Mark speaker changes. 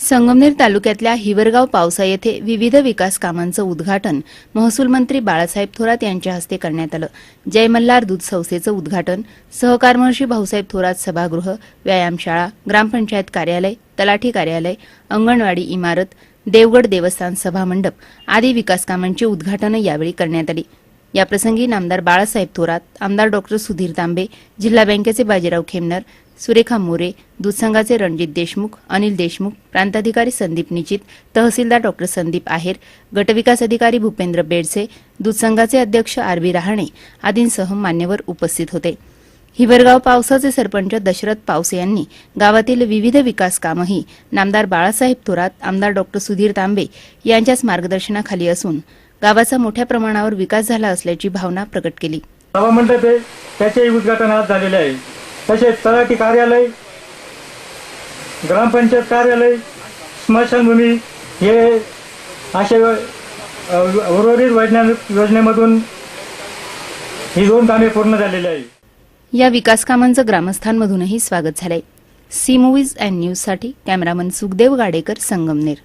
Speaker 1: संगमनेर तालुक्यातल्या हिवरगाव पावसा येथे विविध विकास कामांचं उद्घाटन महसूल मंत्री बाळासाहेब थोरात यांच्या हस्ते करण्यात आलं। जय मल्हार दूध संस्थेचं उद्घाटन, सहकार महर्षी भाऊसाहेब थोरात सभागृह, व्यायामशाळा, ग्रामपंचायत कार्यालय, तलाठी कार्यालय, अंगणवाडी इमारत, देवगड देवस्थान सभा मंडप आदी विकास कामांची उद्घाटन यावेळी करण्यात आली। याप्रसंगी नामदार बाळासाहेब थोरात, आमदार डॉ सुधीर तांबे, जिल्हा बँकेचे बाजीराव खेमनर, सुरेखा मोरे, दूध संघाचे रणजित देशमुख, अनिल देशमुख, प्रांताधिकारी संदीप निचित, तहसीलदार डॉ संदीप आहेर, गटविकास अधिकारी भूपेंद्र बेडसे, दूध संघाचे अध्यक्ष आरबी रहाणे आदींसह मान्यवर उपस्थित होते। हिवरगाव पावसाचे सरपंच दशरथ पावसे यांनी गावातील विविध विकास कामही नामदार बाळासाहेब थोरात, आमदार डॉ सुधीर तांबे यांच्याच मार्गदर्शनाखाली असून गावाचा मोठ्या प्रमाणावर विकास झाला असल्याची भावना प्रकट केली।
Speaker 2: सभा मंडप त्याचे उद्घाटन आज झालेले आहे। तसेच तलाठी कार्यालय, ग्रामपंचायत कार्यालय, स्मशानभूमी हे असे उर्वरित वैज्ञानिक योजनेमधून ही 2 कामे पूर्ण झालेली आहे।
Speaker 1: या विकास कामांचं ग्रामस्थांमधूनही स्वागत झालंय। सी मूव्हीज अँड न्यूजसाठी कॅमेरामन सुखदेव गाडेकर, संगमनेर।